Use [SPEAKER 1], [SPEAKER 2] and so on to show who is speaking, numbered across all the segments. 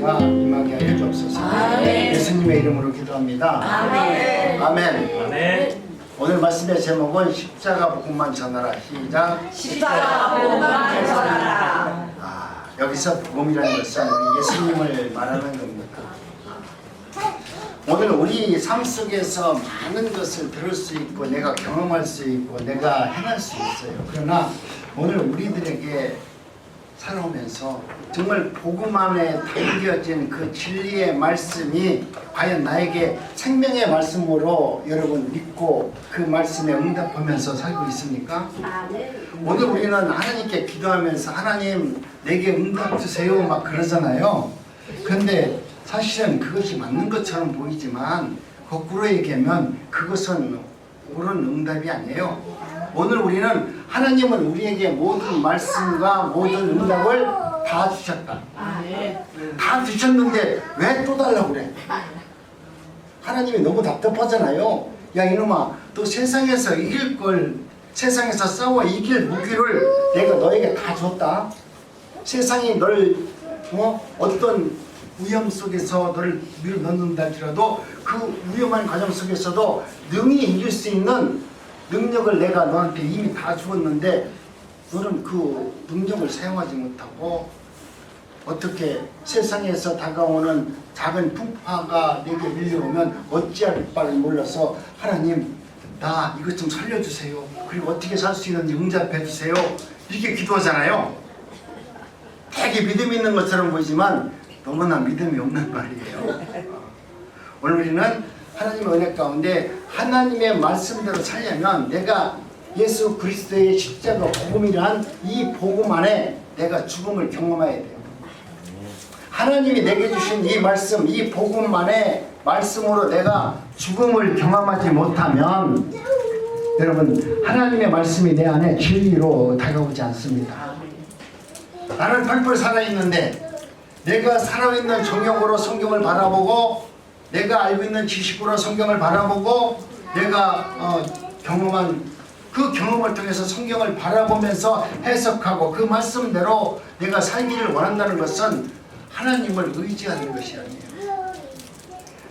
[SPEAKER 1] 은혜가 임하게 하여 주옵소서.
[SPEAKER 2] 아멘.
[SPEAKER 1] 예수님의 이름으로 기도합니다.
[SPEAKER 2] 아멘.
[SPEAKER 1] 아멘.
[SPEAKER 3] 아멘.
[SPEAKER 1] 오늘 말씀의 제목은 십자가 복음만 전하라. 시작.
[SPEAKER 2] 십자가 복음만 전하라.
[SPEAKER 1] 여기서 복음이라는 것은 우리 예수님을 말하는 겁니다. 오늘 우리 삶 속에서 많은 것을 들을 수 있고 내가 경험할 수 있고 내가 행할 수 있어요. 그러나 오늘 우리들에게 살아오면서 정말 복음 안에 담겨진 그 진리의 말씀이 과연 나에게 생명의 말씀으로 여러분 믿고 그 말씀에 응답하면서 살고 있습니까? 오늘 우리는 하나님께 기도하면서 하나님 내게 응답 주세요 막 그러잖아요. 그런데 사실은 그것이 맞는 것처럼 보이지만 거꾸로 얘기하면 그것은 옳은 응답이 아니에요. 오늘 우리는 하나님은 우리에게 모든 말씀과 모든 응답을 다 주셨다. 다 주셨는데 왜 또 달라고 그래? 하나님이 너무 답답하잖아요. 야 이놈아, 또 세상에서 이길 걸, 세상에서 싸워 이길 무기를 내가 너에게 다 줬다. 세상이 널 어떤 위험 속에서 너를 밀어넣는다 할지라도 그 위험한 과정 속에서도 능히 이길 수 있는 능력을 내가 너한테 이미 다 주었는데 너는 그 능력을 사용하지 못하고 어떻게 세상에서 다가오는 작은 풍파가 내게 밀려오면 어찌할 바를 몰라서 하나님 나 이것 좀 살려주세요. 그리고 어떻게 살 수 있는지 응답해 주세요. 이렇게 기도하잖아요. 되게 믿음 있는 것처럼 보이지만 너무나 믿음이 없는 말이에요. 오늘 우리는 하나님의 은혜 가운데 하나님의 말씀대로 살려면 내가 예수 그리스도의 십자가 복음이란 이 복음 안에 내가 죽음을 경험해야 돼요. 하나님이 내게 주신 이 말씀, 이 복음 안에 말씀으로 내가 죽음을 경험하지 못하면 여러분 하나님의 말씀이 내 안에 진리로 다가오지 않습니다. 나는 펄펄 살아있는데 내가 살아있는 정욕으로 성경을 바라보고 내가 알고 있는 지식으로 성경을 바라보고 내가 경험한 그 경험을 통해서 성경을 바라보면서 해석하고 그 말씀대로 내가 살기를 원한다는 것은 하나님을 의지하는 것이 아니에요.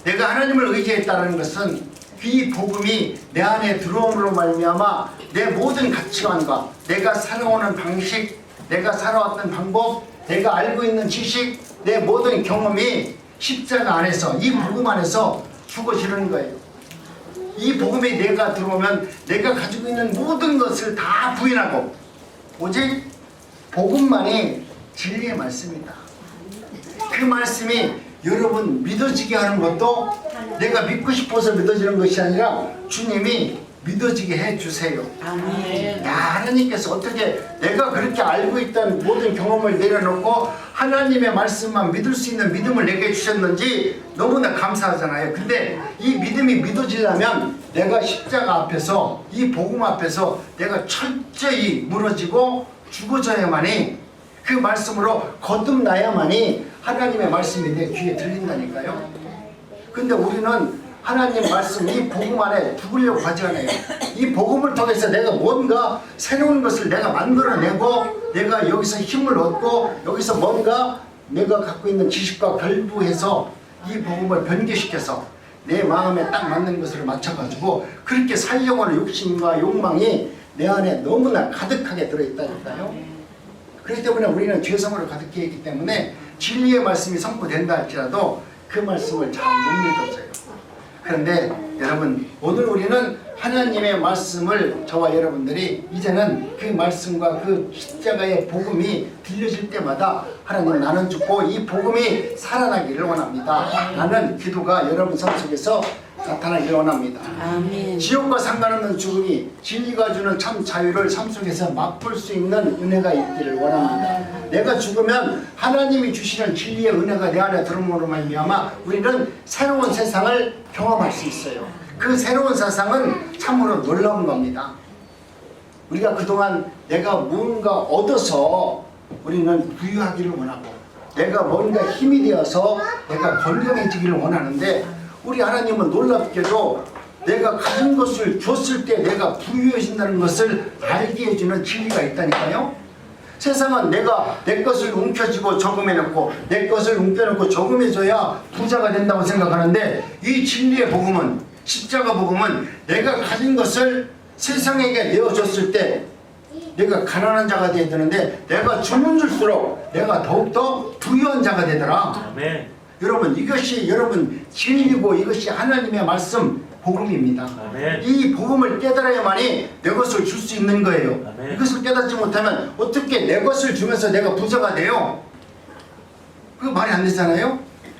[SPEAKER 1] 내가 하나님을 의지했다는 것은 이 복음이 내 안에 들어옴으로 말미암아 내 모든 가치관과 내가 살아오는 방식, 내가 살아왔던 방법, 내가 알고 있는 지식, 내 모든 경험이 십자가 안에서 이 복음 안에서 죽어지는 거예요. 이 복음이 내가 들어오면 내가 가지고 있는 모든 것을 다 부인하고 오직 복음만이 진리의 말씀이다. 그 말씀이 여러분 믿어지게 하는 것도 내가 믿고 싶어서 믿어지는 것이 아니라 주님이 믿어지게 해주세요.
[SPEAKER 2] 아멘.
[SPEAKER 1] 야, 하나님께서 어떻게 내가 그렇게 알고 있던 모든 경험을 내려놓고 하나님의 말씀만 믿을 수 있는 믿음을 내게 주셨는지 너무나 감사하잖아요. 근데 이 믿음이 믿어지려면 내가 십자가 앞에서 이 복음 앞에서 내가 철저히 무너지고 죽어져야만이 그 말씀으로 거듭나야만이 하나님의 말씀이 내 귀에 들린다니까요. 근데 우리는 하나님 말씀 이 복음 안에 죽으려고 하지 않아요. 이 복음을 통해서 내가 뭔가 새로운 것을 내가 만들어내고 내가 여기서 힘을 얻고 여기서 뭔가 내가 갖고 있는 지식과 결부해서 이 복음을 변개시켜서 내 마음에 딱 맞는 것을 맞춰가지고 그렇게 살려고 하는 욕심과 욕망이 내 안에 너무나 가득하게 들어있다니까요. 그렇기 때문에 우리는 죄성으로 가득해 있기 때문에 진리의 말씀이 선포된다 할지라도 그 말씀을 잘 못 믿어져요. 그런데 여러분 오늘 우리는 하나님의 말씀을 저와 여러분들이 이제는 그 말씀과 그 십자가의 복음이 들려질 때마다 하나님 나는 죽고 이 복음이 살아나기를 원합니다. 라는 기도가 여러분 삶 속에서 나타나기를 원합니다.
[SPEAKER 2] 아멘.
[SPEAKER 1] 지옥과 상관없는 죽음이 진리가 주는 참 자유를 삶 속에서 맛볼 수 있는 은혜가 있기를 원합니다. 내가 죽으면 하나님이 주시는 진리의 은혜가 내 안에 들어옴으로 말미암아 우리는 새로운 세상을 경험할 수 있어요. 그 새로운 세상은 참으로 놀라운 겁니다. 우리가 그동안 내가 뭔가 얻어서 우리는 부유하기를 원하고 내가 뭔가 힘이 되어서 내가 건강해지기를 원하는데 우리 하나님은 놀랍게도 내가 가진 것을 줬을 때 내가 부유해진다는 것을 알게 해주는 진리가 있다니까요. 세상은 내가 내 것을 움켜쥐고 저금해놓고 내 것을 움켜놓고 저금해줘야 부자가 된다고 생각하는데, 이 진리의 복음은, 십자가 복음은 내가 가진 것을 세상에게 내어줬을 때 내가 가난한 자가 되어야 되는데, 내가 주면 줄수록 내가 더욱더 부유한 자가 되더라.
[SPEAKER 3] 아멘.
[SPEAKER 1] 여러분, 이것이 여러분 진리고 이것이 하나님의 말씀 복음입니다.
[SPEAKER 3] 아멘.
[SPEAKER 1] 이 복음을 깨달아야만이 내 것을 줄 수 있는 거예요.
[SPEAKER 3] 아멘.
[SPEAKER 1] 이것을 깨닫지 못하면 어떻게 내 것을 주면서 내가 부자가 돼요? 그거 말이 안 되잖아요.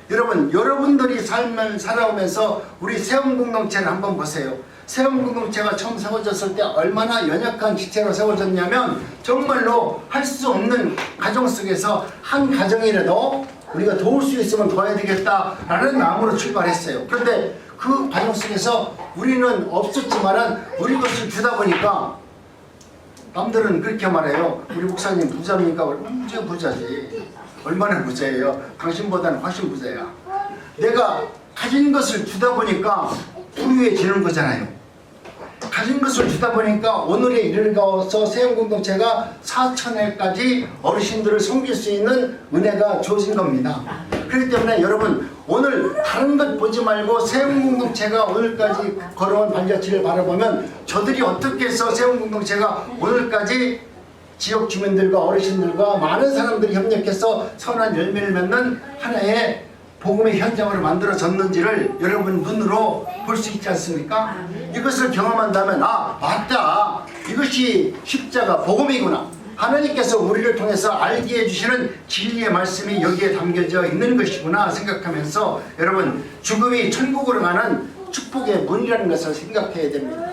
[SPEAKER 1] 여러분, 여러분들이 삶을 살아오면서 우리 세움 공동체를 한번 보세요. 세움 공동체가 처음 세워졌을 때 얼마나 연약한 지체로 세워졌냐면, 정말로 할 수 없는 가정 속에서 한 가정이라도 우리가 도울 수 있으면 도와야 되겠다라는 마음으로 출발했어요. 그런데 그 과정 속에서 우리는 없었지만은 우리 것을 주다 보니까 남들은 그렇게 말해요. 우리 목사님 부자입니까? 언제 부자지. 얼마나 부자예요? 당신보다는 훨씬 부자야. 내가 가진 것을 주다 보니까 부유해지는 거잖아요. 가진 것을 주다 보니까 오늘에 이르러서 세움공동체가 4,000회까지 어르신들을 섬길 수 있는 은혜가 주어진 겁니다. 그렇기 때문에 여러분, 오늘 다른 것 보지 말고 세움공동체가 오늘까지 걸어온 발자취를 바라보면, 저들이 어떻게 해서 세움공동체가 오늘까지 지역 주민들과 어르신들과 많은 사람들이 협력해서 선한 열매를 맺는 하나의 복음의 현장으로 만들어졌는지를 여러분 눈으로 볼 수 있지 않습니까? 이것을 경험한다면, 아, 맞다, 이것이 십자가 복음이구나, 하나님께서 우리를 통해서 알게 해주시는 진리의 말씀이 여기에 담겨져 있는 것이구나 생각하면서, 여러분, 죽음이 천국으로 가는 축복의 문이라는 것을 생각해야 됩니다.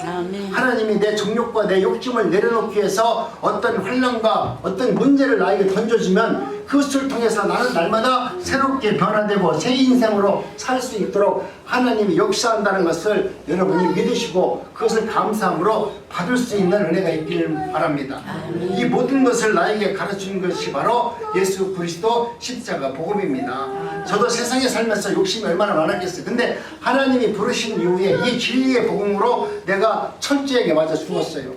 [SPEAKER 1] 하나님이 내 정욕과 내 욕심을 내려놓기 위해서 어떤 환난과 어떤 문제를 나에게 던져주면, 그것을 통해서 나는 날마다 새롭게 변화되고 새 인생으로 살 수 있도록 하나님이 역사한다는 것을 여러분이 믿으시고 그것을 감사함으로 받을 수 있는 은혜가 있기를 바랍니다. 이 모든 것을 나에게 가르치는 것이 바로 예수 그리스도 십자가 복음입니다. 저도 세상에 살면서 욕심이 얼마나 많았겠어요. 근데 하나님이 부르신 이후에 이 진리의 복음으로 내가 철저하게 맞아 죽었어요.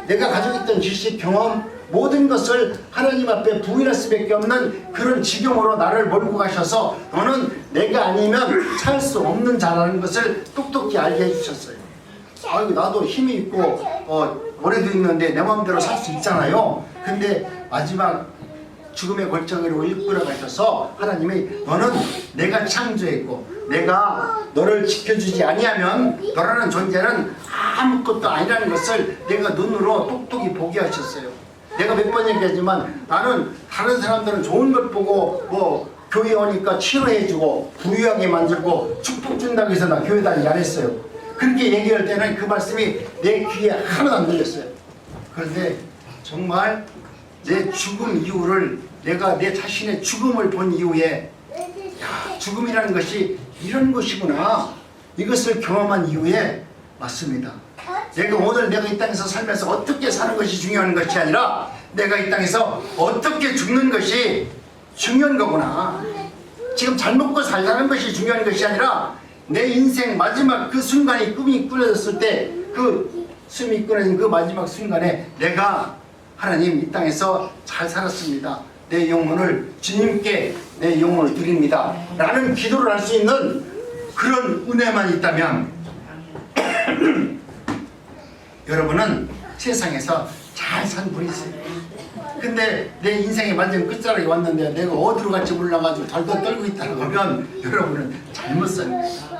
[SPEAKER 1] 내가 가지고 있던 지식, 경험, 모든 것을 하나님 앞에 부인할 수밖에 없는 그런 지경으로 나를 몰고 가셔서, 너는 내가 아니면 살 수 없는 자라는 것을 똑똑히 알게 해주셨어요. 아이고, 나도 힘이 있고 모래도 있는데 내 마음대로 살 수 있잖아요. 근데 마지막 죽음의 골짜기로 이끌어 가셔서 하나님이, 너는 내가 창조했고 내가 너를 지켜주지 아니하면 너라는 존재는 아무것도 아니라는 것을 내가 눈으로 똑똑히 보게 하셨어요. 내가 몇 번 얘기하지만, 나는 다른 사람들은 좋은 것 보고 뭐 교회 오니까 치료해주고 부유하게 만들고 축복 준다고 해서 나 교회 다니지 않았어요. 그렇게 얘기할 때는 그 말씀이 내 귀에 하나도 안 들렸어요. 그런데 정말 내 죽음 이후를, 내가 내 자신의 죽음을 본 이후에, 야, 죽음이라는 것이 이런 것이구나, 이것을 경험한 이후에, 맞습니다. 오늘 내가 이 땅에서 살면서 어떻게 사는 것이 중요한 것이 아니라 내가 이 땅에서 어떻게 죽는 것이 중요한 거구나. 지금 잘 먹고 살자는 것이 중요한 것이 아니라 내 인생 마지막 그 순간이 꿈이 꾸려졌을 때, 그 숨이 끊어진 그 마지막 순간에 내가 하나님 이 땅에서 잘 살았습니다, 내 영혼을 주님께 내 영혼을 드립니다 라는 기도를 할 수 있는 그런 은혜만 있다면 여러분은 세상에서 잘 산 분이세요. 근데 내 인생의 완전 끝자락에 왔는데 내가 어디로 갈지 몰라가지고 덜덜 떨고 있다는 거면 여러분은 잘못 산 거예요.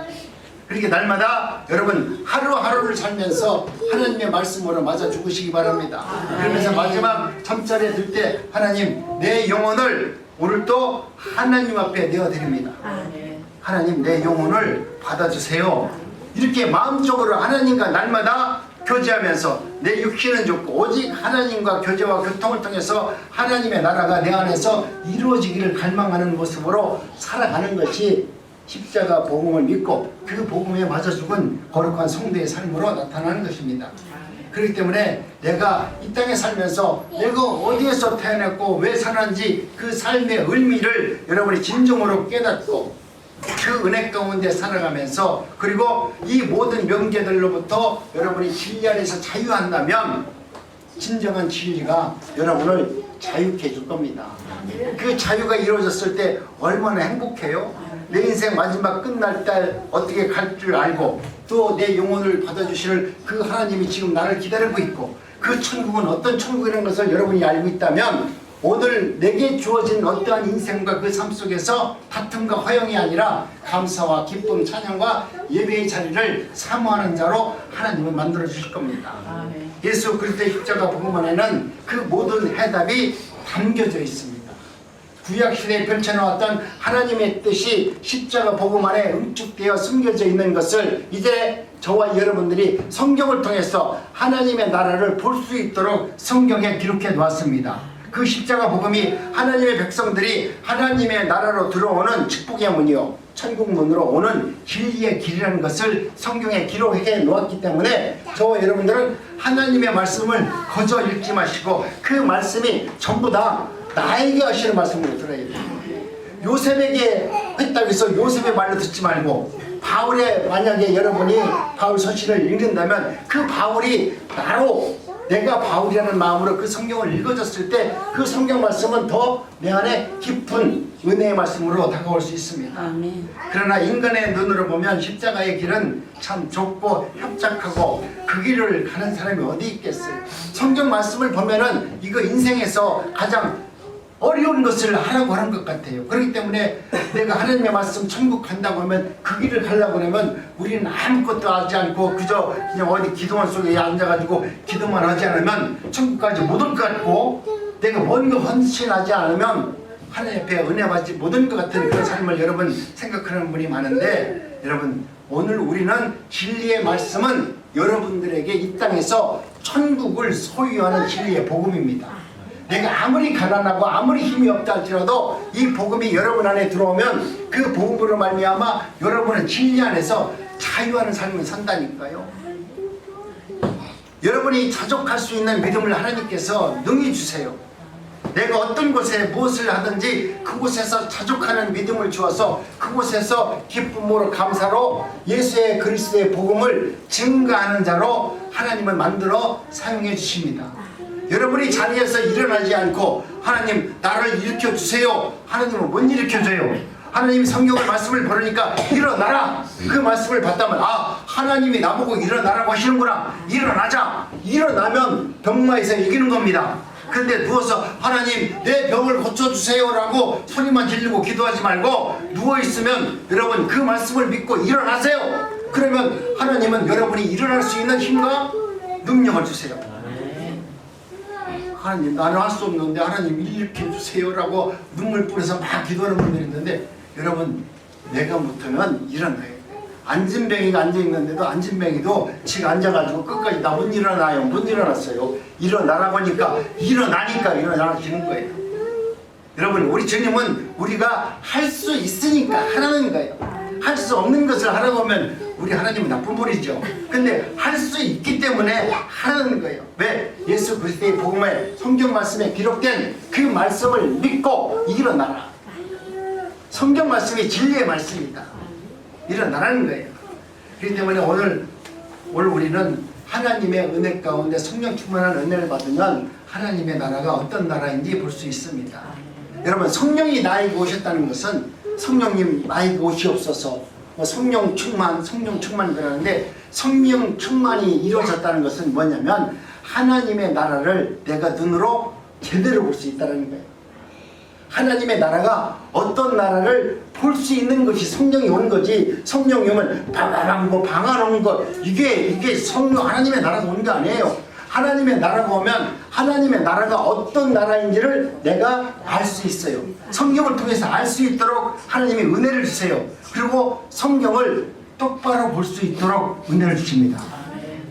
[SPEAKER 1] 그렇게 날마다 여러분 하루하루를 살면서 하나님의 말씀으로 맞아 죽으시기 바랍니다. 그러면서 마지막 잠자리에 들 때, 하나님, 내 영혼을 오늘도 하나님 앞에 내어드립니다. 하나님, 내 영혼을 받아주세요. 이렇게 마음적으로 하나님과 날마다 교제하면서, 내 육신은 좋고 오직 하나님과 교제와 교통을 통해서 하나님의 나라가 내 안에서 이루어지기를 갈망하는 모습으로 살아가는 것이 십자가 복음을 믿고 그 복음에 맞아 죽은 거룩한 성도의 삶으로 나타나는 것입니다. 그렇기 때문에 내가 이 땅에 살면서 내가 어디에서 태어났고 왜 살았는지 그 삶의 의미를 여러분이 진정으로 깨닫고 그 은혜 가운데 살아가면서, 그리고 이 모든 명제들로부터 여러분이 진리 안에서 자유한다면 진정한 진리가 여러분을 자유케 해줄 겁니다. 그 자유가 이루어졌을 때 얼마나 행복해요. 내 인생 마지막 끝날 때 어떻게 갈 줄 알고 또 내 영혼을 받아주실 그 하나님이 지금 나를 기다리고 있고 그 천국은 어떤 천국이라는 것을 여러분이 알고 있다면 오늘 내게 주어진 어떠한 인생과 그 삶 속에서 다툼과 허영이 아니라 감사와 기쁨, 찬양과 예배의 자리를 사모하는 자로 하나님은 만들어 주실 겁니다. 예수 그리스도의 십자가 복음 안에는 그 모든 해답이 담겨져 있습니다. 구약시대에 펼쳐놓았던 하나님의 뜻이 십자가 복음 안에 응축되어 숨겨져 있는 것을 이제 저와 여러분들이 성경을 통해서 하나님의 나라를 볼 수 있도록 성경에 기록해 놓았습니다. 그 십자가 복음이 하나님의 백성들이 하나님의 나라로 들어오는 축복의 문이요 천국 문으로 오는 진리의 길이라는 것을 성경에 기록해 놓았기 때문에 저와 여러분들은 하나님의 말씀을 거저 읽지 마시고 그 말씀이 전부 다 나에게 하시는 말씀으로 들어야 돼요. 요셉에게 했다고 해서 요셉의 말로 듣지 말고 바울의 만약에 여러분이 바울 서신을 읽는다면 그 바울이 나로 내가 바울이라는 마음으로 그 성경을 읽어줬을 때 그 성경 말씀은 더 내 안에 깊은 은혜의 말씀으로 다가올 수 있습니다.
[SPEAKER 2] 아멘.
[SPEAKER 1] 그러나 인간의 눈으로 보면 십자가의 길은 참 좁고 협착하고 그 길을 가는 사람이 어디 있겠어요. 성경 말씀을 보면은 이거 인생에서 가장 어려운 것을 하라고 하는 것 같아요. 그렇기 때문에 내가 하나님의 말씀 천국 간다고 하면 그 길을 가려고 하면 우리는 아무것도 하지 않고 그저 그냥 어디 기도원 속에 앉아가지고 기도만 하지 않으면 천국까지 못 올 것 같고 내가 뭔가 헌신하지 않으면 하나님 앞에 은혜 받지 못할 것 같은 그런 삶을 여러분 생각하는 분이 많은데 여러분 오늘 우리는 진리의 말씀은 여러분들에게 이 땅에서 천국을 소유하는 진리의 복음입니다. 내가 아무리 가난하고 아무리 힘이 없다 할지라도 이 복음이 여러분 안에 들어오면 그 복음으로 말미암아 여러분은 진리 안에서 자유하는 삶을 산다니까요. 여러분이 자족할 수 있는 믿음을 하나님께서 능히 주세요. 내가 어떤 곳에 무엇을 하든지 그곳에서 자족하는 믿음을 주어서 그곳에서 기쁨으로 감사로 예수의 그리스도의 복음을 증거하는 자로 하나님은 만들어 사용해 주십니다. 여러분이 자리에서 일어나지 않고 하나님 나를 일으켜 주세요. 하나님은 못 일으켜줘요. 하나님이 성경을 말씀을 보니까 일어나라. 그 말씀을 받다면 아 하나님이 나보고 일어나라고 하시는구나. 일어나자. 일어나면 병마에서 이기는 겁니다. 근데 누워서 하나님 내 병을 고쳐주세요 라고 소리만 지르고 기도하지 말고 누워있으면 여러분 그 말씀을 믿고 일어나세요. 그러면 하나님은 여러분이 일어날 수 있는 힘과 능력을 주세요. 하나님 나는 할 수 없는데 하나님 일으켜 주세요 라고 눈물 뿌려서 막 기도하는 분들이 있는데 여러분 내가 못하면 일어나야 돼. 안진뱅이가 앉아있는데도 안진뱅이도 지가 앉아가지고 끝까지 나 못 일어나요. 못 일어났어요. 일어나라고 하니까 일어나니까 일어나시는 거예요. 여러분 우리 주님은 우리가 할 수 있으니까 하라는 거예요. 할 수 없는 것을 하라고 하면 우리 하나님은 나쁜 분이죠. 근데 할 수 있기 때문에 하라는 거예요. 왜? 예수 그리스도의 복음에 성경 말씀에 기록된 그 말씀을 믿고 일어나라. 성경 말씀이 진리의 말씀이다. 일어나라는 거예요. 그렇기 때문에 오늘 우리는 하나님의 은혜 가운데 성령 충만한 은혜를 받으면 하나님의 나라가 어떤 나라인지 볼 수 있습니다. 여러분 성령이 나에게 오셨다는 것은 성령님 나에게 오시옵소서 성령 충만 그러는데 성령 충만이 이루어졌다는 것은 뭐냐면 하나님의 나라를 내가 눈으로 제대로 볼 수 있다는 거예요. 하나님의 나라가 어떤 나라를 볼 수 있는 것이 성령이 오는 거지. 성령이 오면 바바방 뭐 방아놓은 것 이게 성령 하나님의 나라가 오는 게 아니에요. 하나님의 나라가 오면 하나님의 나라가 어떤 나라인지를 내가 알 수 있어요. 성경을 통해서 알 수 있도록 하나님이 은혜를 주세요. 그리고 성경을 똑바로 볼 수 있도록 은혜를 주십니다.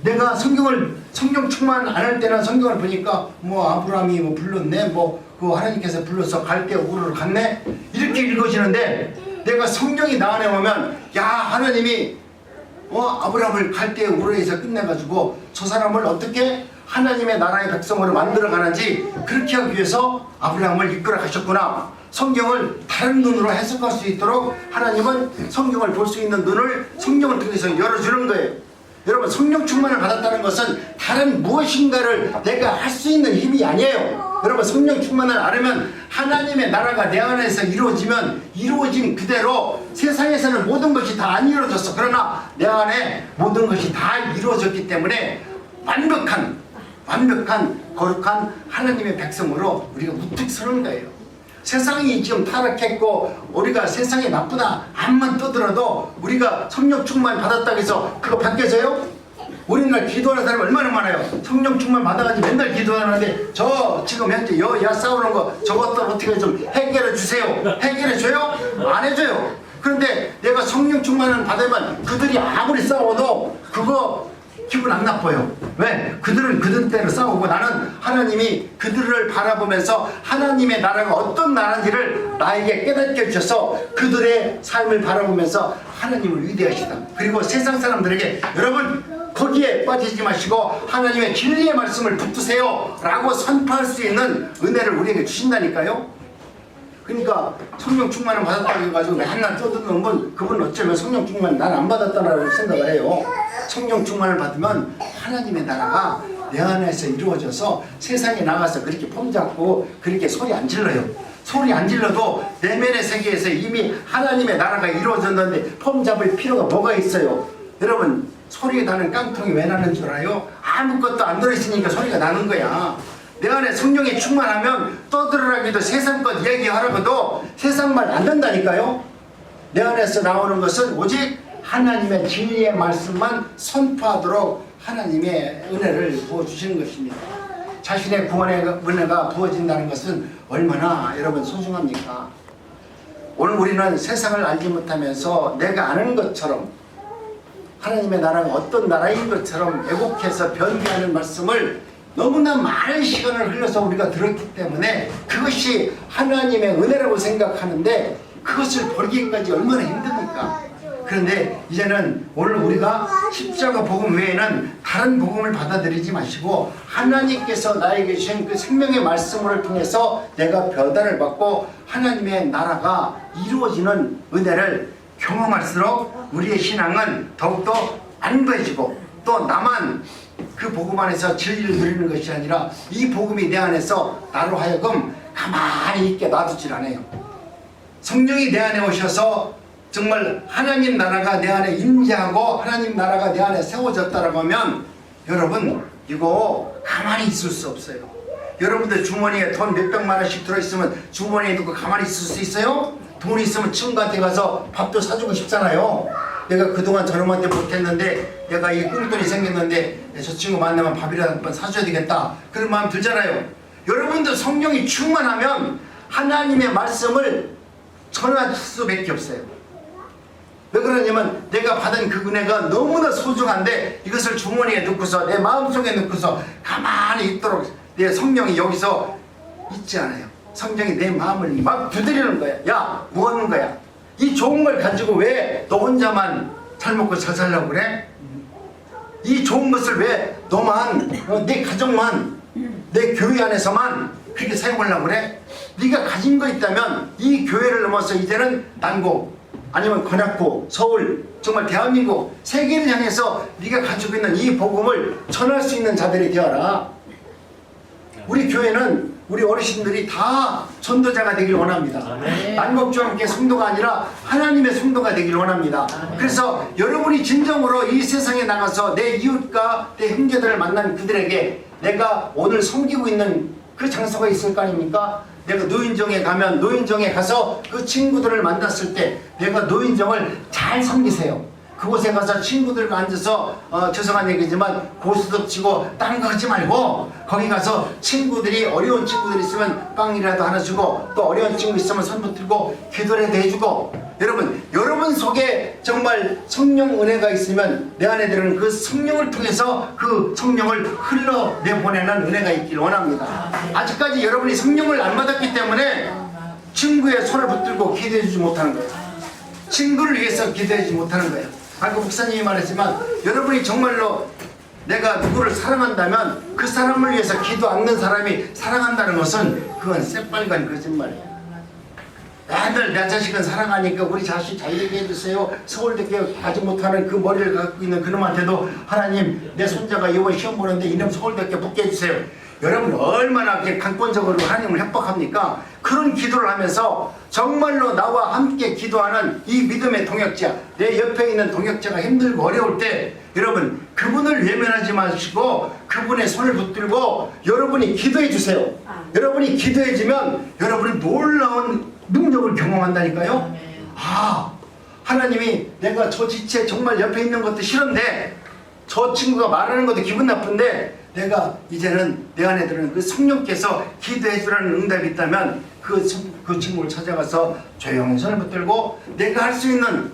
[SPEAKER 1] 내가 성경 충만 안 할 때는 성경을 보니까 뭐 아브라함이 뭐 불렀네 그 하나님께서 불러서 갈대 우르를 갔네 이렇게 읽어지는데 내가 성경이 나 안에 오면 야 하나님이 아브라함을 갈대 우르에서 끝내가지고 저 사람을 어떻게 하나님의 나라의 백성으로 만들어 가는지 그렇게 하기 위해서 아브라함을 이끌어 가셨구나. 성경을 다른 눈으로 해석할 수 있도록 하나님은 성경을 볼 수 있는 눈을 성경을 통해서 열어주는 거예요. 여러분 성령 충만을 받았다는 것은 다른 무엇인가를 내가 할 수 있는 힘이 아니에요. 여러분 성령 충만을 알으면 하나님의 나라가 내 안에서 이루어지면 이루어진 그대로 세상에서는 모든 것이 다 안 이루어졌어. 그러나 내 안에 모든 것이 다 이루어졌기 때문에 완벽한 거룩한 하나님의 백성으로 우리가 우뚝 서는 거예요. 세상이 지금 타락했고 우리가 세상이 나쁘다 암만 떠들어도 우리가 성령 충만 받았다고 해서 그거 바뀌어져요? 우리나라 기도하는 사람 얼마나 많아요. 성령 충만 받아가지고 맨날 기도하는데 저 지금 현재 여야 싸우는 거 저것들 어떻게 좀 해결해 주세요. 해결해 줘요? 안 해줘요. 그런데 내가 성령 충만을 받으면 그들이 아무리 싸워도 그거 기분 안 나빠요. 왜? 그들은 그들대로 싸우고 나는 하나님이 그들을 바라보면서 하나님의 나라가 어떤 나라인지를 나에게 깨닫게 해주셔서 그들의 삶을 바라보면서 하나님을 위대하시다. 그리고 세상 사람들에게 여러분 거기에 빠지지 마시고 하나님의 진리의 말씀을 붙드세요 라고 선포할 수 있는 은혜를 우리에게 주신다니까요. 그러니까 성령 충만을 받았다고 해가지고 맨날 떠드는 분 그분 어쩌면 성령 충만 난 안 받았다라고 생각을 해요. 성령 충만을 받으면 하나님의 나라가 내 안에서 이루어져서 세상에 나가서 그렇게 폼 잡고 그렇게 소리 안 질러요. 소리 안 질러도 내면의 세계에서 이미 하나님의 나라가 이루어졌는데 폼 잡을 필요가 뭐가 있어요. 여러분 소리 나는 깡통이 왜 나는 줄 알아요? 아무것도 안 들어있으니까 소리가 나는 거야. 내 안에 성령이 충만하면 떠들으라기도 세상 것 얘기하라고도 세상 말 안 된다니까요. 내 안에서 나오는 것은 오직 하나님의 진리의 말씀만 선포하도록 하나님의 은혜를 부어주시는 것입니다. 자신의 구원의 은혜가 부어진다는 것은 얼마나 여러분 소중합니까? 오늘 우리는 세상을 알지 못하면서 내가 아는 것처럼 하나님의 나라가 어떤 나라인 것처럼 왜곡해서 변비하는 말씀을 너무나 많은 시간을 흘려서 우리가 들었기 때문에 그것이 하나님의 은혜라고 생각하는데 그것을 버리기까지 얼마나 힘듭니까? 그런데 이제는 오늘 우리가 십자가 복음 외에는 다른 복음을 받아들이지 마시고 하나님께서 나에게 주신 그 생명의 말씀을 통해서 내가 변화를 받고 하나님의 나라가 이루어지는 은혜를 경험할수록 우리의 신앙은 더욱더 안배해지고 또 나만 그 복음 안에서 진리를 누리는 것이 아니라 이 복음이 내 안에서 나로 하여금 가만히 있게 놔두질 않아요. 성령이 내 안에 오셔서 정말 하나님 나라가 내 안에 임재하고 하나님 나라가 내 안에 세워졌다라고 하면 여러분 이거 가만히 있을 수 없어요. 여러분들 주머니에 돈 몇백만 원씩 들어있으면 주머니에 두고 가만히 있을 수 있어요? 돈이 있으면 친구한테 가서 밥도 사주고 싶잖아요. 내가 그동안 저놈한테 못했는데 내가 이 꿍돈이 생겼는데 저 친구 만나면 밥이라도 한 번 사줘야 되겠다 그런 마음 들잖아요. 여러분들 성령이 충만하면 하나님의 말씀을 전할 수밖에 없어요. 왜 그러냐면 내가 받은 그 은혜가 너무나 소중한데 이것을 주머니에 넣고서 내 마음속에 넣고서 가만히 있도록 내 성령이 여기서 있지 않아요. 성령이 내 마음을 막 두드리는 거야. 야 뭐 하는 거야? 이 좋은 걸 가지고 왜 너 혼자만 잘 먹고 잘 살려고 그래? 이 좋은 것을 왜 너만 내 가정만 내 교회 안에서만 그렇게 사용하려고 그래? 네가 가진 거 있다면 이 교회를 넘어서 이제는 난곡 아니면 관악구 서울 정말 대한민국 세계를 향해서 네가 가지고 있는 이 복음을 전할 수 있는 자들이 되어라. 우리 교회는 우리 어르신들이 다 전도자가 되길 원합니다. 난곡중앙교회 성도가 아니라 하나님의 성도가 되길 원합니다. 그래서 여러분이 진정으로 이 세상에 나가서 내 이웃과 내 형제들을 만난 그들에게 내가 오늘 섬기고 있는 그 장소가 있을 거 아닙니까? 내가 노인정에 가면 노인정에 가서 그 친구들을 만났을 때 내가 노인정을 잘 섬기세요. 그곳에 가서 친구들과 앉아서 죄송한 얘기지만 고스톱 치고 딴 거 하지 말고 거기 가서 친구들이 어려운 친구들 있으면 빵이라도 하나 주고 또 어려운 친구 있으면 손 붙들고 기도라도 해주고 여러분 속에 정말 성령 은혜가 있으면 내 안에 들은 그 성령을 통해서 그 성령을 흘러내보내는 은혜가 있길 원합니다. 아직까지 여러분이 성령을 안 받았기 때문에 친구의 손을 붙들고 기도해주지 못하는 거예요. 친구를 위해서 기도하지 못하는 거예요. 아까 목사님이 말했지만 여러분이 정말로 내가 누구를 사랑한다면 그 사람을 위해서 기도 않는 사람이 사랑한다는 것은 그건 새빨간 거짓말이에요. 애들 내 자식은 사랑하니까 우리 자식 잘 되게 해주세요. 서울대교 가지 못하는 그 머리를 갖고 있는 그놈한테도 하나님 내 손자가 이번 시험 보는데 이놈 서울대교 붙게 해주세요. 여러분 얼마나 이렇게 강권적으로 하나님을 협박합니까? 그런 기도를 하면서 정말로 나와 함께 기도하는 이 믿음의 동역자, 내 옆에 있는 동역자가 힘들고 어려울 때 여러분 그분을 외면하지 마시고 그분의 손을 붙들고 여러분이 기도해 주세요. 여러분이 기도해 주면 여러분이 놀라운 능력을 경험한다니까요. 아, 하나님이 내가 저 지체 정말 옆에 있는 것도 싫은데 저 친구가 말하는 것도 기분 나쁜데 내가 이제는 내 안에 들어있는 그 성령께서 기도해 주라는 응답이 있다면 그 친구를 찾아가서 조용히 손을 붙들고 내가 할 수 있는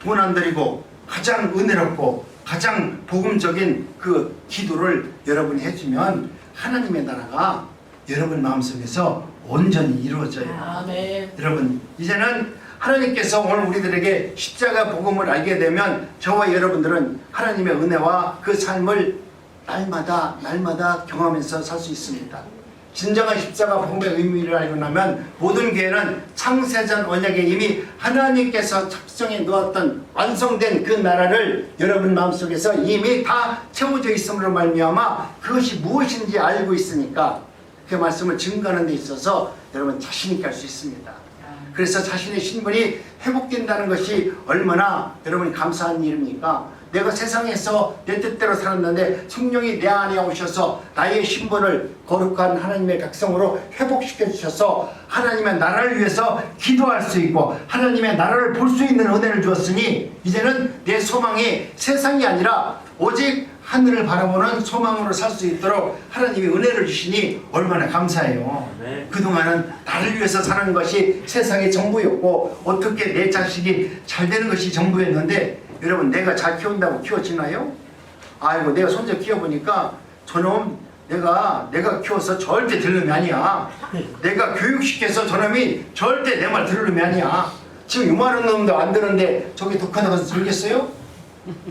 [SPEAKER 1] 돈 안 들이고 가장 은혜롭고 가장 복음적인 그 기도를 여러분이 해주면 하나님의 나라가 여러분 마음속에서 온전히 이루어져요.
[SPEAKER 2] 아멘.
[SPEAKER 1] 여러분 이제는 하나님께서 오늘 우리들에게 십자가 복음을 알게 되면 저와 여러분들은 하나님의 은혜와 그 삶을 날마다 경험하면서 살 수 있습니다. 진정한 십자가 복음의 의미를 알고 나면 모든 교회는 창세전 언약에 이미 하나님께서 작성해 놓았던 완성된 그 나라를 여러분 마음속에서 이미 다 채워져 있음으로 말미암아 그것이 무엇인지 알고 있으니까 그 말씀을 증거하는 데 있어서 여러분 자신 있게 할 수 있습니다. 그래서 자신의 신분이 회복된다는 것이 얼마나 여러분이 감사한 일입니까? 내가 세상에서 내 뜻대로 살았는데 성령이 내 안에 오셔서 나의 신분을 거룩한 하나님의 백성으로 회복시켜 주셔서 하나님의 나라를 위해서 기도할 수 있고 하나님의 나라를 볼 수 있는 은혜를 주었으니 이제는 내 소망이 세상이 아니라 오직 하늘을 바라보는 소망으로 살 수 있도록 하나님이 은혜를 주시니 얼마나 감사해요. 그동안은 나를 위해서 사는 것이 세상의 전부였고 어떻게 내 자식이 잘 되는 것이 전부였는데 여러분 내가 잘 키운다고 키워지나요? 아이고 내가 손자 키워보니까 저놈 내가 키워서 절대 들을 놈이 아니야. 내가 교육시켜서 저놈이 절대 내 말 들을 놈이 아니야. 지금 요만한 놈도 안 되는데 저기 더 커서 들겠어요?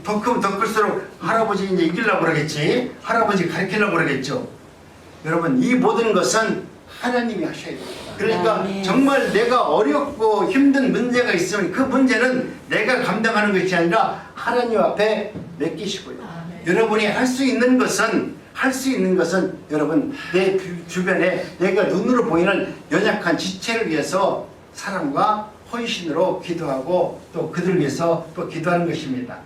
[SPEAKER 1] 더 크면 더 클수록 할아버지 이제 이기려고 그러겠지. 할아버지 가르치려고 그러겠죠. 여러분 이 모든 것은 하나님이 하셔야 돼요. 그러니까 정말 내가 어렵고 힘든 문제가 있으면 그 문제는 내가 감당하는 것이 아니라 하나님 앞에 맡기시고요. 여러분이 할 수 있는 것은 여러분 내 주변에 내가 눈으로 보이는 연약한 지체를 위해서 사랑과 헌신으로 기도하고 또 그들을 위해서 또 기도하는 것입니다.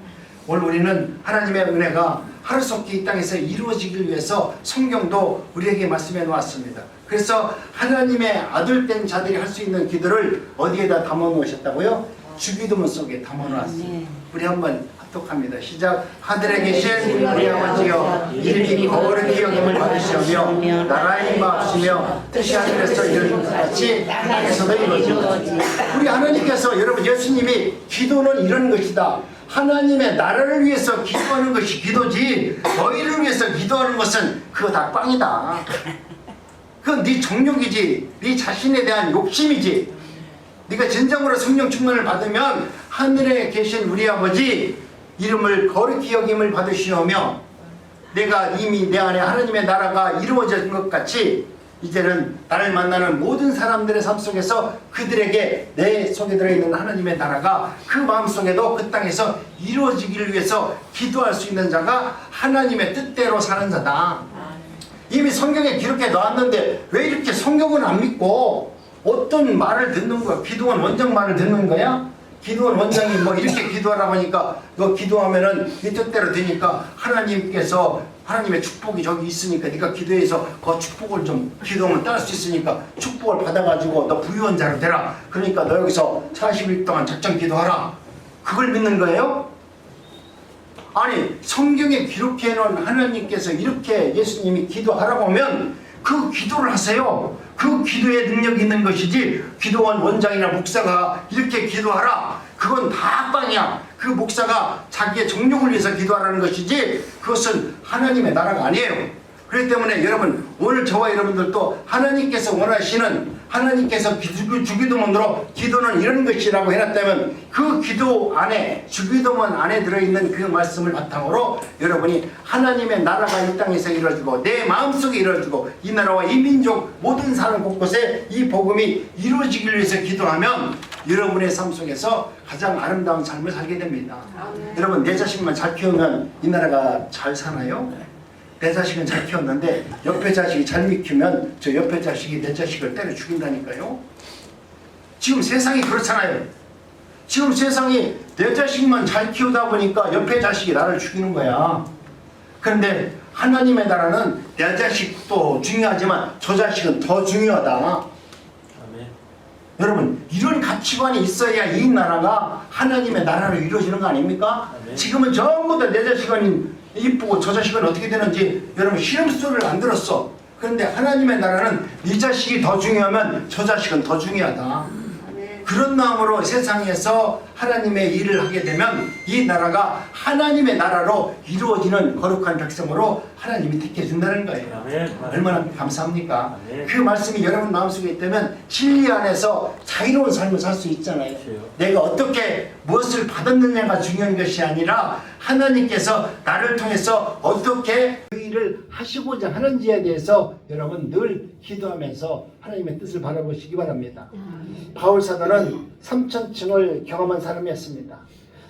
[SPEAKER 1] 오늘 우리는 하나님의 은혜가 하루속히 이 땅에서 이루어지길 위해서 성경도 우리에게 말씀해 놓았습니다. 그래서 하나님의 아들된 자들이 할 수 있는 기도를 어디에다 담아 놓으셨다고요? 주기도문 속에 담아 놓았습니다. 우리 한번 합독합니다. 시작. 하늘에 계신 우리 아버지여 이름이 거룩히 여김을 받으시오며 나라의 임하옵시며 뜻이 하늘에서 이루어진 것 같이 땅에서도 이루어지고 우리 하나님께서 여러분 예수님이 기도는 이런 것이다. 하나님의 나라를 위해서 기도하는 것이 기도지 너희를 위해서 기도하는 것은 그거 다 꽝이다. 그건 네 정욕이지 네 자신에 대한 욕심이지. 네가 진정으로 성령 충만을 받으면 하늘에 계신 우리 아버지 이름을 거룩히 여김을 받으시오며 내가 이미 내 안에 하나님의 나라가 이루어진 것 같이 이제는 나를 만나는 모든 사람들의 삶 속에서 그들에게 내 속에 들어있는 하나님의 나라가 그 마음속에도 그 땅에서 이루어지기를 위해서 기도할 수 있는 자가 하나님의 뜻대로 사는 자다. 이미 성경에 기록해 놓았는데 왜 이렇게 성경은 안 믿고 어떤 말을 듣는 거야? 기도원 원장 말을 듣는 거야? 기도원 원장이 뭐 이렇게 기도하라고 하니까 너 기도하면은 네 뜻대로 되니까 하나님께서 하나님의 축복이 저기 있으니까 네가 기도해서 그 축복을 좀 기도하면 따를 수 있으니까 축복을 받아가지고 너 부유원자로 되라. 그러니까 너 여기서 40일 동안 작정 기도하라. 그걸 믿는 거예요? 아니 성경에 기록해 놓은 하나님께서 이렇게 예수님이 기도하라고 하면 그 기도를 하세요. 그 기도에 능력이 있는 것이지 기도원 원장이나 목사가 이렇게 기도하라 그건 다 빵이야. 그 목사가 자기의 정욕을 위해서 기도하라는 것이지 그것은 하나님의 나라가 아니에요. 그렇기 때문에 여러분 오늘 저와 여러분들도 하나님께서 원하시는 하나님께서 주기도문으로 기도는 이런 것이라고 해놨다면 그 기도 안에 주기도문 안에 들어있는 그 말씀을 바탕으로 여러분이 하나님의 나라가 이 땅에서 이루어지고 내 마음속에 이루어지고 이 나라와 이 민족 모든 사람 곳곳에 이 복음이 이루어지기 위해서 기도하면 여러분의 삶 속에서 가장 아름다운 삶을 살게 됩니다. 여러분 내 자식만 잘 키우면 이 나라가 잘 사나요? 내 자식은 잘 키웠는데 옆에 자식이 잘못 키우면 저 옆에 자식이 내 자식을 때려 죽인다니까요. 지금 세상이 그렇잖아요. 지금 세상이 내 자식만 잘 키우다 보니까 옆에 자식이 나를 죽이는 거야. 그런데 하나님의 나라는 내 자식도 중요하지만 저 자식은 더 중요하다.
[SPEAKER 3] 아멘.
[SPEAKER 1] 여러분 이런 가치관이 있어야 이 나라가 하나님의 나라로 이루어지는 거 아닙니까?
[SPEAKER 3] 아멘.
[SPEAKER 1] 지금은 전부 다 내 자식은 이쁘고 저 자식은 어떻게 되는지 여러분 시름소리를 안 들었어. 그런데 하나님의 나라는 이 자식이 더 중요하면 저 자식은 더 중요하다. 그런 마음으로 세상에서 하나님의 일을 하게 되면 이 나라가 하나님의 나라로 이루어지는 거룩한 백성으로 하나님이 택해준다는 거예요.
[SPEAKER 3] 아멘.
[SPEAKER 1] 얼마나 감사합니까?
[SPEAKER 3] 아멘.
[SPEAKER 1] 그 말씀이 여러분 마음속에 있다면 진리 안에서 자유로운 삶을 살 수 있잖아요.
[SPEAKER 3] 그렇죠.
[SPEAKER 1] 내가 어떻게 무엇을 받았느냐가 중요한 것이 아니라 하나님께서 나를 통해서 어떻게 그 일을 하시고자 하는지에 대해서 여러분 늘 기도하면서 하나님의 뜻을 바라보시기 바랍니다. 바울 사도는 3000층을 경험한 사람이었습니다.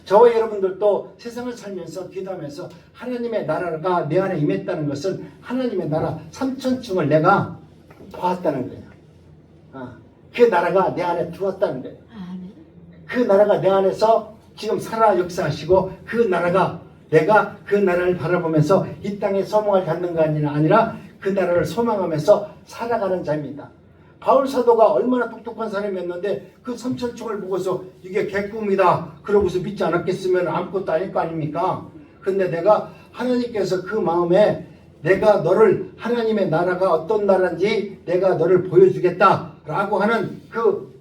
[SPEAKER 1] 저와 여러분들도 세상을 살면서 기도하면서 하나님의 나라가 내 안에 임했다는 것은 하나님의 나라 3000층을 내가 보았다는 거예요. 그 나라가 내 안에 들어왔다는 거예요. 그 나라가 내 안에서 지금 살아 역사하시고 그 나라가 내가 그 나라를 바라보면서 이 땅에 소망을 갖는 거 아니라 그 나라를 소망하면서 살아가는 자입니다. 바울 사도가 얼마나 똑똑한 사람이었는데 그 3000층을 보고서 이게 개꿈이다 그러고서 믿지 않았겠으면 아무것도 아닐 거 아닙니까? 근데 내가 하나님께서 그 마음에 내가 너를 하나님의 나라가 어떤 나라인지 내가 너를 보여주겠다라고 하는 그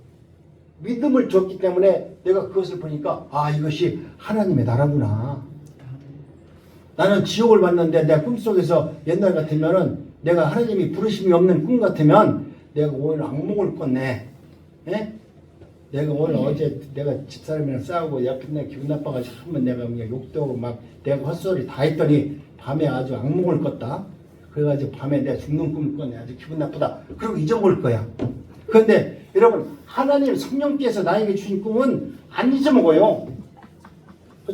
[SPEAKER 1] 믿음을 줬기 때문에 내가 그것을 보니까 아 이것이 하나님의 나라구나. 나는 지옥을 봤는데 내 꿈속에서 옛날 같으면은 내가 하나님이 부르심이 없는 꿈 같으면 내가 오늘 악몽을 꿨네. 예? 내가 오늘 어제 내가 집사람이랑 싸우고 옆에 내가 기분 나빠가지고 한번 내가 그냥 욕도 하고 막 내가 헛소리 다 했더니 밤에 아주 악몽을 꿨다. 그래가지고 밤에 내가 죽는 꿈을 꿨네. 아주 기분 나쁘다. 그리고 잊어먹을 거야. 그런데 여러분 하나님 성령께서 나에게 주신 꿈은 안 잊어먹어요.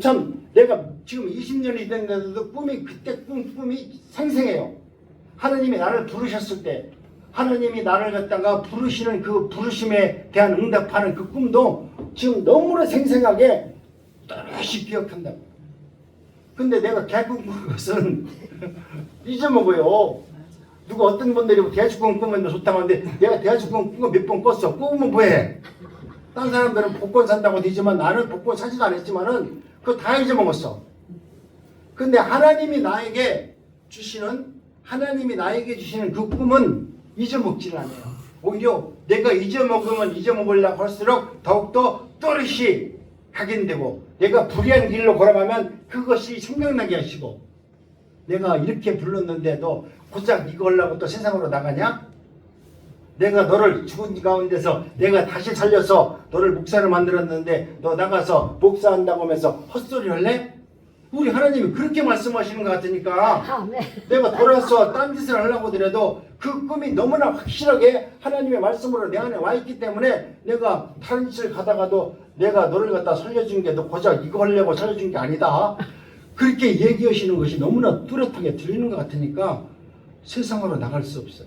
[SPEAKER 1] 참 내가 지금 20년이 됐는데도 꿈이 그때 꿈이 생생해요. 하나님이 나를 부르셨을 때 하나님이 나를 갖다가 부르시는 그 부르심에 대한 응답하는 그 꿈도 지금 너무나 생생하게 또렷이 기억한다고. 근데 내가 개꿈 꾼 것은 잊어먹어요. 누가 어떤 분들이 대축꿈 꾸면 좋다고 하는데 내가 대축꿈 꾼 거 몇 번 꿨어. 꾸면 뭐해? 다른 사람들은 복권 산다고 되지만 나는 복권 사지도 않았지만은 그거 다 잊어먹었어. 근데 하나님이 나에게 주시는 그 꿈은 잊어먹지를 않아요. 오히려 내가 잊어먹으면 잊어먹으려고 할수록 더욱더 또렷이 각인되고 내가 불의한 길로 걸어가면 그것이 생각나게 하시고 내가 이렇게 불렀는데도 고작 이거 하려고 또 세상으로 나가냐? 내가 너를 죽은 가운데서 내가 다시 살려서 너를 목사를 만들었는데 너 나가서 목사한다고 하면서 헛소리 할래? 우리 하나님이 그렇게 말씀하시는 것 같으니까 내가 돌아서 딴 짓을 하려고 하더라도 그 꿈이 너무나 확실하게 하나님의 말씀으로 내 안에 와 있기 때문에 내가 다른 짓을 가다가도 내가 너를 갖다 살려준 게 너 고작 이거 하려고 살려준 게 아니다. 그렇게 얘기하시는 것이 너무나 뚜렷하게 들리는 것 같으니까 세상으로 나갈 수 없어요.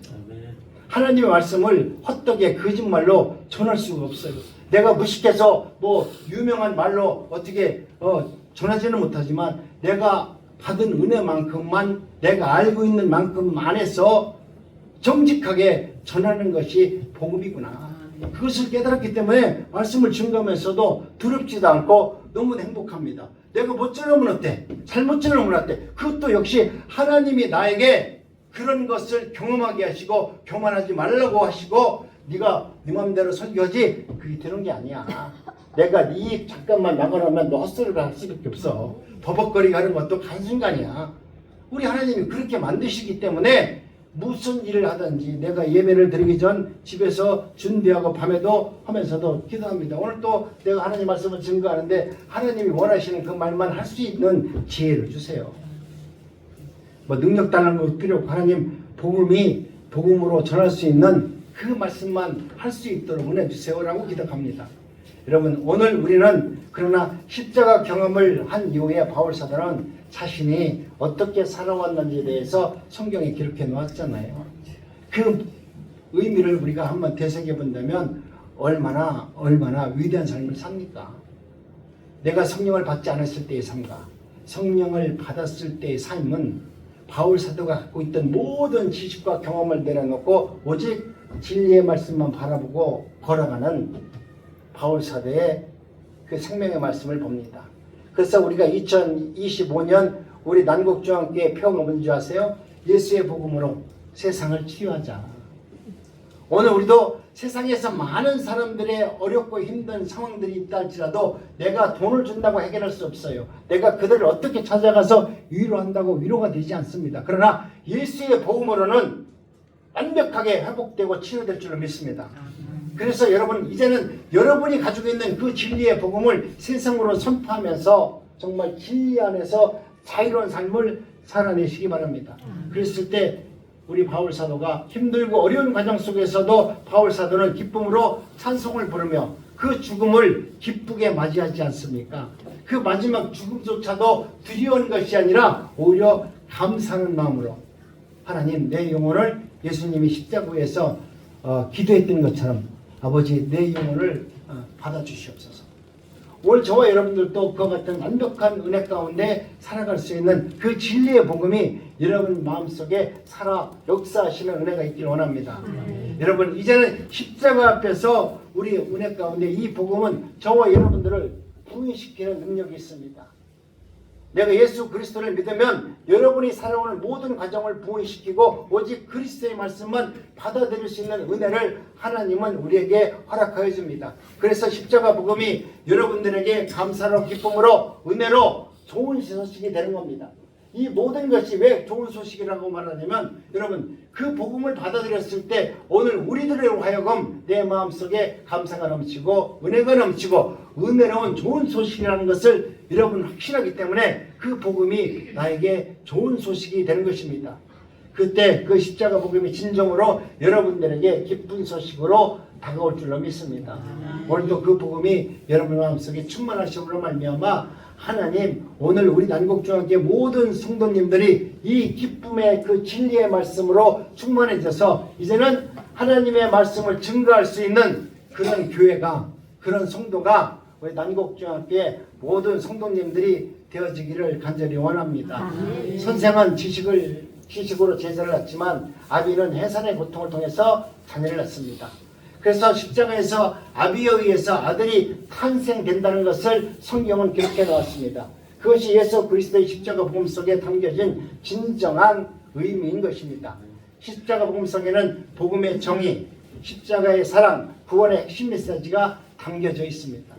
[SPEAKER 1] 하나님의 말씀을 헛되게 거짓말로 전할 수가 없어요. 내가 무식해서 뭐 유명한 말로 어떻게 전하지는 못하지만 내가 받은 은혜만큼만 내가 알고 있는 만큼 안에서 정직하게 전하는 것이 복음이구나. 그것을 깨달았기 때문에 말씀을 증거하면서도 두렵지도 않고 너무 행복합니다. 내가 못 전하면 어때? 잘못 전하면 어때? 그것도 역시 하나님이 나에게 그런 것을 경험하게 하시고 교만하지 말라고 하시고 네가 네 맘대로 설교하지 그게 되는 게 아니야. 내가 네 입 잠깐만 나가려면 너 헛소리를 할 수밖에 없어. 버벅거리게 하는 것도 한순간이야.
[SPEAKER 3] 우리 하나님이 그렇게 만드시기 때문에 무슨 일을 하든지 내가 예배를 드리기 전 집에서 준비하고 밤에도 하면서도 기도합니다. 오늘 또 내가 하나님 말씀을 증거하는데 하나님이 원하시는 그 말만 할 수 있는 지혜를 주세요. 뭐 능력 달라는 거 필요 없고 하나님 복음으로 전할 수 있는 그 말씀만 할 수 있도록 은혜 주세요라고 기도합니다. 여러분 오늘 우리는 그러나 십자가 경험을 한 이후에 바울 사도는 자신이 어떻게 살아왔는지에 대해서 성경에 기록해 놓았잖아요. 그 의미를 우리가 한번 되새겨 본다면 얼마나 위대한 삶을 삽니까? 내가 성령을 받지 않았을 때의 삶과 성령을 받았을 때의 삶은 바울 사도가 갖고 있던 모든 지식과 경험을 내려놓고 오직 진리의 말씀만 바라보고 걸어가는 바울 사도의 그 생명의 말씀을 봅니다. 그래서 우리가 2025년 우리 난국중앙교회 표가 뭔지 아세요? 예수의 복음으로 세상을 치유하자. 오늘 우리도 세상에서 많은 사람들의 어렵고 힘든 상황들이 있다 할지라도 내가 돈을 준다고 해결할 수 없어요. 내가 그들을 어떻게 찾아가서 위로한다고 위로가 되지 않습니다. 그러나 예수의 복음으로는 완벽하게 회복되고 치유될 줄로 믿습니다. 그래서 여러분 이제는 여러분이 가지고 있는 그 진리의 복음을 세상으로 선포하면서 정말 진리 안에서 자유로운 삶을 살아내시기 바랍니다. 그랬을 때 우리 바울 사도가 힘들고 어려운 과정 속에서도 바울 사도는 기쁨으로 찬송을 부르며 그 죽음을 기쁘게 맞이하지 않습니까? 그 마지막 죽음조차도 두려운 것이 아니라 오히려 감사하는 마음으로 하나님 내 영혼을 예수님이 십자가에서 기도했던 것처럼 아버지 내 영혼을 받아주시옵소서. 오늘 저와 여러분들도 그와 같은 완벽한 은혜 가운데 살아갈 수 있는 그 진리의 복음이 여러분 마음속에 살아 역사하시는 은혜가 있기를 원합니다. 여러분 이제는 십자가 앞에서 우리 은혜 가운데 이 복음은 저와 여러분들을 부인시키는 능력이 있습니다. 내가 예수 그리스도를 믿으면 여러분이 살아오는 모든 과정을 부인시키고 오직 그리스도의 말씀만 받아들일 수 있는 은혜를 하나님은 우리에게 허락하여 줍니다. 그래서 십자가 복음이 여러분들에게 감사로 기쁨으로 은혜로 좋은 소식이 되는 겁니다. 이 모든 것이 왜 좋은 소식이라고 말하냐면 여러분 그 복음을 받아들였을 때 오늘 우리들로 하여금 내 마음속에 감사가 넘치고 은혜가 넘치고 은혜로운 좋은 소식이라는 것을 여러분 확신하기 때문에 그 복음이 나에게 좋은 소식이 되는 것입니다. 그때 그 십자가 복음이 진정으로 여러분들에게 기쁜 소식으로 다가올 줄로 믿습니다. 오늘도 그 복음이 여러분 마음속에 충만하심으로 말미암아 하나님 오늘 우리 난국중앙교회 모든 성도님들이 이 기쁨의 그 진리의 말씀으로 충만해져서 이제는 하나님의 말씀을 증거할 수 있는 그런 교회가 그런 성도가 우리 난국중앙교회 모든 성도님들이 되어지기를 간절히 원합니다. 선생은 지식으로 제자를 낳지만 아비는 해산의 고통을 통해서 자녀를 낳습니다. 그래서 십자가에서 아비에 의해서 아들이 탄생된다는 것을 성경은 기록해 놓았습니다. 그것이 예수 그리스도의 십자가 복음 속에 담겨진 진정한 의미인 것입니다. 십자가 복음 속에는 복음의 정의, 십자가의 사랑, 구원의 핵심 메시지가 담겨져 있습니다.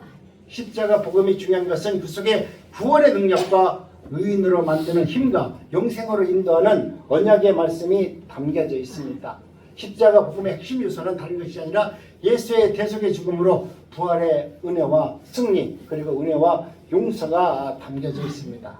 [SPEAKER 3] 십자가 복음이 중요한 것은 그 속에 구원의 능력과 의인으로 만드는 힘과 영생으로 인도하는 언약의 말씀이 담겨져 있습니다. 십자가 복음의 핵심 요소는 다른 것이 아니라 예수의 대속의 죽음으로 부활의 은혜와 승리 그리고 은혜와 용서가 담겨져 있습니다.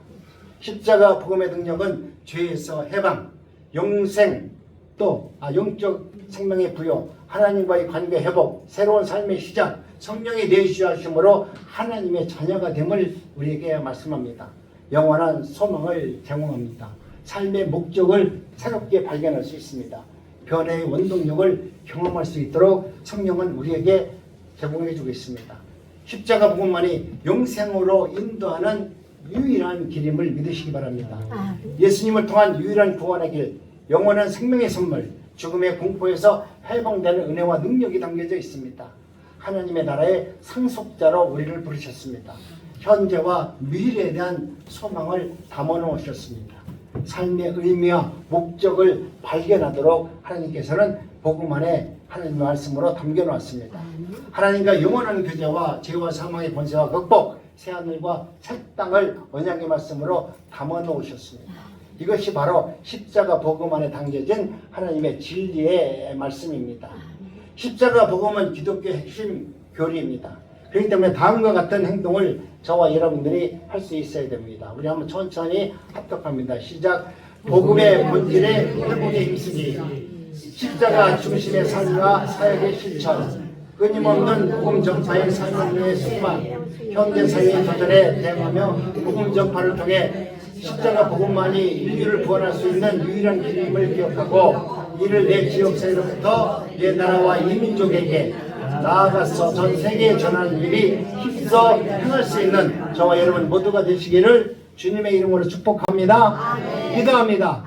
[SPEAKER 3] 십자가 복음의 능력은 죄에서 해방, 영생 또 영적 생명의 부여, 하나님과의 관계 회복, 새로운 삶의 시작, 성령의 내주하심으로 하나님의 자녀가 됨을 우리에게 말씀합니다. 영원한 소망을 제공합니다. 삶의 목적을 새롭게 발견할 수 있습니다. 변화의 원동력을 경험할 수 있도록 성령은 우리에게 제공해 주고 있습니다. 십자가 복음만이 영생으로 인도하는 유일한 길임을 믿으시기 바랍니다. 예수님을 통한 유일한 구원의 길, 영원한 생명의 선물, 죽음의 공포에서 해방되는 은혜와 능력이 담겨져 있습니다. 하나님의 나라의 상속자로 우리를 부르셨습니다. 현재와 미래에 대한 소망을 담아 놓으셨습니다. 삶의 의미와 목적을 발견하도록 하나님께서는 복음 안에 하나님의 말씀으로 담겨놓았습니다. 하나님과 영원한 교제와 죄와 사망의 권세와 극복, 새하늘과 새 땅을 언약의 말씀으로 담아 놓으셨습니다. 이것이 바로 십자가 복음 안에 담겨진 하나님의 진리의 말씀입니다. 십자가 복음은 기독교의 핵심 교리입니다. 그렇기 때문에 다음과 같은 행동을 저와 여러분들이 할 수 있어야 됩니다. 우리 한번 천천히 합독합니다. 시작. 복음의 본질에 회복에 힘쓰기, 십자가 중심의 삶과 사역의 실천, 끊임없는 복음 전파의 삶을 위해 순만, 현대 사회의 도전에 대응하며 복음 전파를 통해 십자가 복음만이 인류를 구원할 수 있는 유일한 길임을 기억하고 이를 내 지역사회로부터 내 나라와 이민족에게 나아가서 전 세계에 전하는 일이 힘써 행할 수 있는 저와 여러분 모두가 되시기를 주님의 이름으로 축복합니다. 기도합니다.